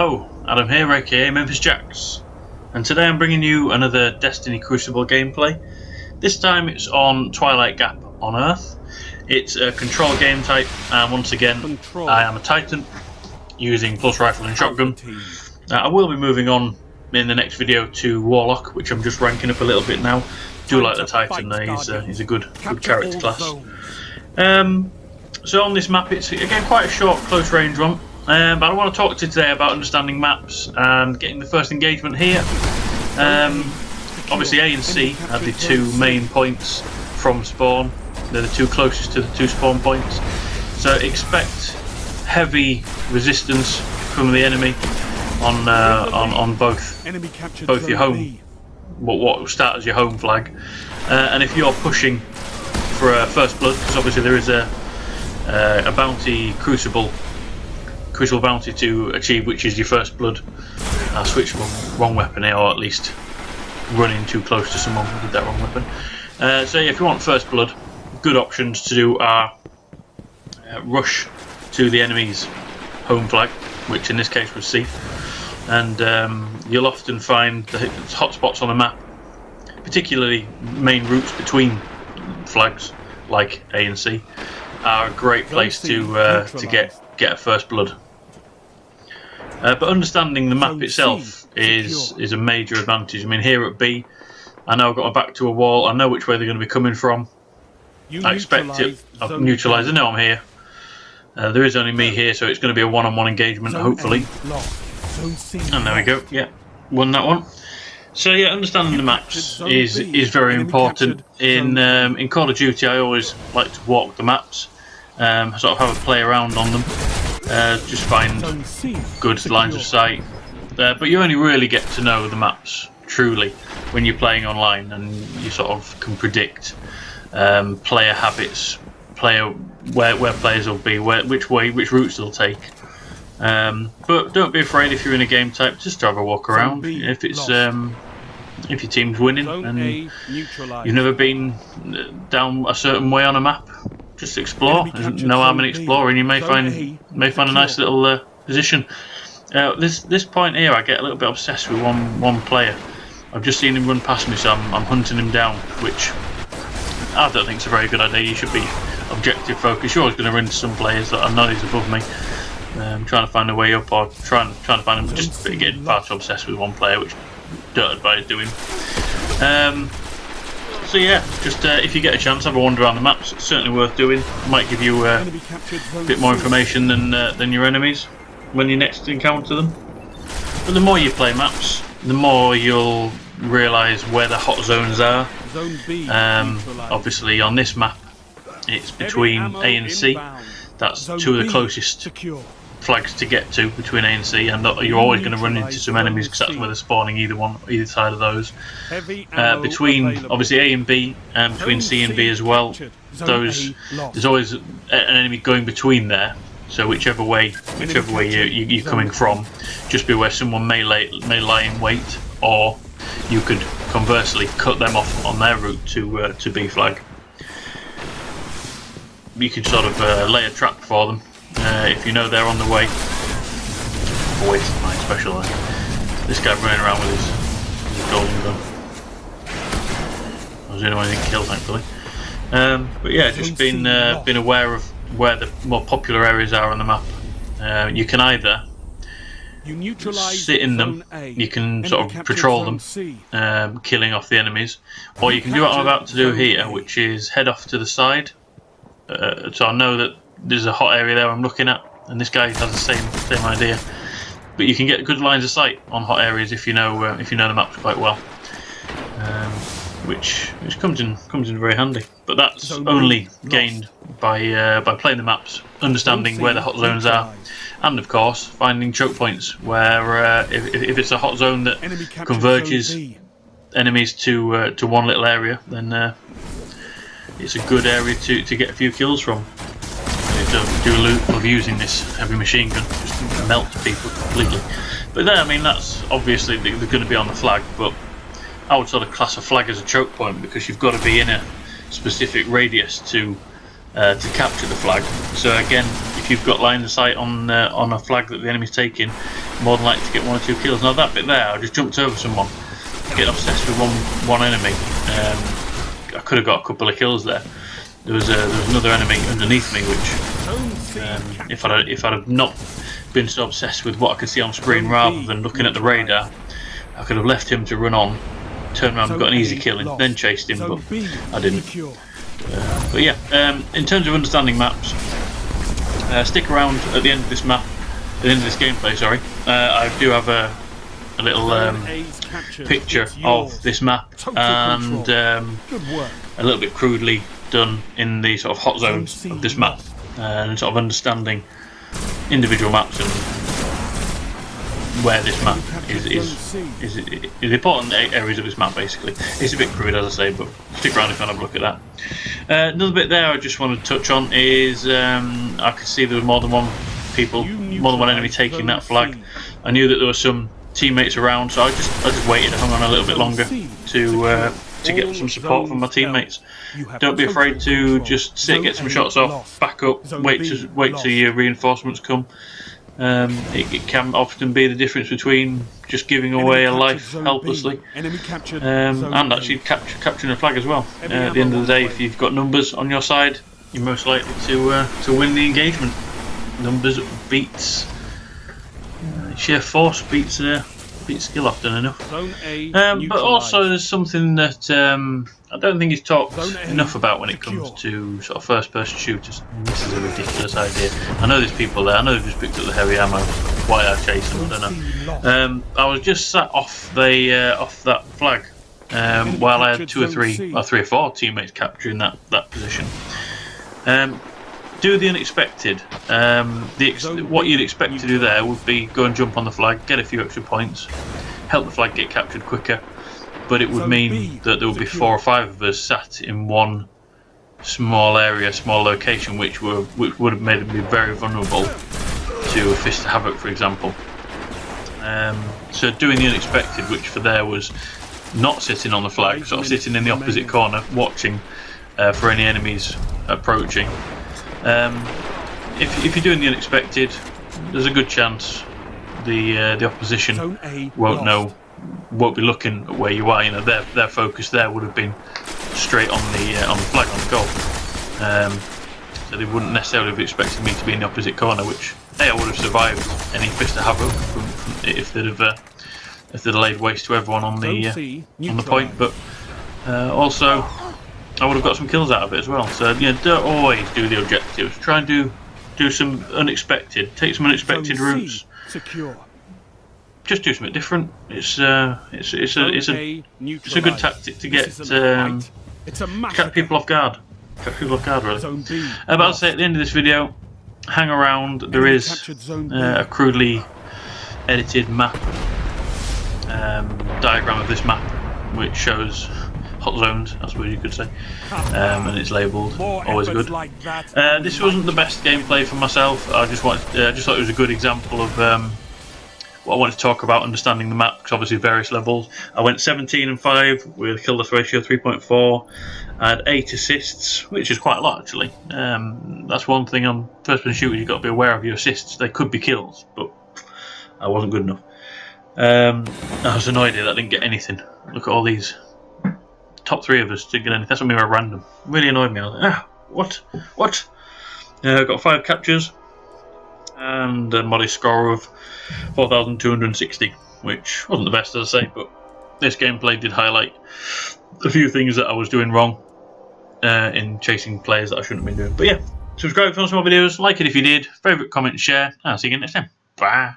Hello, Adam here, aka Memphis Jacks, and today I'm bringing you another Destiny Crucible gameplay. This time it's on Twilight Gap on Earth. It's a control game type, and once again I am a Titan using pulse rifle and shotgun. I will be moving on in the next video to Warlock, which I'm just ranking up a little bit now. Do like the Titan, he's a good character class. So on this map it's again quite a short close range one. But I want to talk to you today about understanding maps and getting the first engagement here. Obviously A and C are the two main points from spawn. They're the two closest to the two spawn points. So expect heavy resistance from the enemy on both your home, what start as your home flag, and if you're pushing for a first blood, because obviously there is a bounty Crucible bounty to achieve, which is your first blood. I switched wrong weapon here, or at least running too close to someone with that wrong weapon. So yeah, if you want first blood, good options to do are rush to the enemy's home flag, which in this case was C, and you'll often find the hotspots on the map, particularly main routes between flags like A and C, are a great place to get a first blood. But understanding the map itself is a major advantage. I mean, here at B, I know I've got my back to a wall. I know which way they're going to be coming from. I expect it. I've neutralised. I know I'm here. There is only me here, so it's going to be a one-on-one engagement, hopefully. And there we go. Yeah, won that one. So yeah, understanding the maps is very important. In Call of Duty, I always like to walk the maps. Sort of have a play around on them, just find good lines of sight, but you only really get to know the maps truly when you're playing online, and you sort of can predict player habits, where players will be, which routes they'll take. But don't be afraid if you're in a game type, just have a walk around. If it's if your team's winning and you've never been down a certain way on a map, just explore. There's no harm in exploring. You may find a nice little position. This point here, I get a little bit obsessed with one player. I've just seen him run past me, so I'm hunting him down, which I don't think is a very good idea. You should be objective focused. You're always going to run into some players that I know he's above me. Trying to find a way up, or trying to find him. Just getting far too obsessed with one player, which I don't advise doing. So yeah, just if you get a chance, have a wander around the maps. It's certainly worth doing. Might give you a bit more information than your enemies when you next encounter them. But the more you play maps, the more you'll realise where the hot zones are. Obviously on this map, it's between A and C. That's two of the closest flags to get to between A and C, and you're always going to run into some enemies because that's where they're spawning, either side of those. Between obviously A and B, and between C and B as well, there's always an enemy going between there. So whichever way you're coming from, just be aware someone may lie in wait, or you could conversely cut them off on their route to B flag. You could sort of lay a trap for them if you know they're on the way. Oh, wait, my special line. This guy running around with his golden gun. I was the only one he didn't kill, thankfully. But yeah, just been aware of where the more popular areas are on the map. You can either sit in them, you can sort of patrol them, killing off the enemies, or you can do what I'm about to do here, which is head off to the side. So I know that there's a hot area there I'm looking at, and this guy has the same idea. But you can get good lines of sight on hot areas if you know the maps quite well, which comes in very handy. But that's only gained by playing the maps, understanding where the hot zones are, and of course finding choke points where if it's a hot zone that converges enemies to one little area, then it's a good area to get a few kills from. I do love using this heavy machine gun, just melt people completely. But then, I mean, that's obviously they're going to be on the flag, but I would sort of class a flag as a choke point because you've got to be in a specific radius to capture the flag. So again, if if you've got line of sight on a flag that the enemy's taking, more than likely to get 1 or 2 kills. Now that bit there, I just jumped over someone, getting obsessed with one enemy. I could have got a couple of kills there. There was another enemy underneath me, which if I'd have not been so obsessed with what I could see on screen rather than looking at the radar, I could have left him to run on, turned around and got an easy kill and then chased him, but I didn't. But yeah, in terms of understanding maps, stick around at the end of this map, at the end of this gameplay, sorry. I do have a little picture of this map, and a little bit crudely done in the sort of hot zones of this map, and sort of understanding individual maps and where this map is the important areas of this map. Basically, it's a bit crude, as I say, but stick around if you want to have a look at that. Another bit there I just wanted to touch on is I could see there was more than one enemy taking that flag. I knew that there were some teammates around, so I just waited and hung on a little bit longer to get some support from my teammates. Don't be afraid to just sit, get some shots off, back up, wait till your reinforcements come. It can often be the difference between just giving away a life helplessly and actually capturing a flag as well. At the end of the day, if you've got numbers on your side, you're most likely to win the engagement. Numbers beats sheer force, beats skill often enough. But also there's something that I don't think is talked enough about when it comes to sort of first-person shooters. And this is a ridiculous idea. I know there's people there. I know they've just picked up the heavy ammo. Why I chase them, I don't know. I was just sat off that flag while I had 2 or 3 or 3 or 4 teammates capturing that position. Do the unexpected. What you'd expect to do there would be go and jump on the flag, get a few extra points, help the flag get captured quicker, but it would mean that there would be 4 or 5 of us sat in one small area, small location, which would have made me very vulnerable to a Fist of Havoc, for example. So doing the unexpected, which for there was not sitting on the flag, sort of sitting in the opposite corner, watching for any enemies approaching. If you're doing the unexpected, there's a good chance the opposition won't be looking at where you are. You know, their focus there would have been straight on the flag, on the goal. So they wouldn't necessarily have expected me to be in the opposite corner, which I would have survived any Fist of Havoc if they'd laid waste to everyone on the point. But also, I would have got some kills out of it as well. So don't always do the objectives. Try and do some unexpected. Take some unexpected routes. Just do something different. It's a good tactic to get catch people off guard. Catch people off guard, really. But I'll say at the end of this video, hang around. There is a crudely edited map diagram of this map, which shows hot zones, I suppose you could say, and it's labelled. Always good. This wasn't the best gameplay for myself. I just thought it was a good example of what I wanted to talk about, understanding the map, because obviously various levels. I went 17 and 5 with a kill death ratio 3.4. I had 8 assists, which is quite a lot actually. That's one thing on first-person shooters, you've got to be aware of your assists. They could be kills, but I wasn't good enough. I was annoyed that I didn't get anything. Look at all these. Top 3 of us didn't get anything. That's what we were random. Really annoyed me. I was like, what? I got 5 captures and a modest score of 4,260, which wasn't the best, as I say, but this gameplay did highlight a few things that I was doing wrong in chasing players that I shouldn't have been doing. But yeah, subscribe for some more videos, like it if you did, favourite, comment, share, and I'll see you again next time. Bye.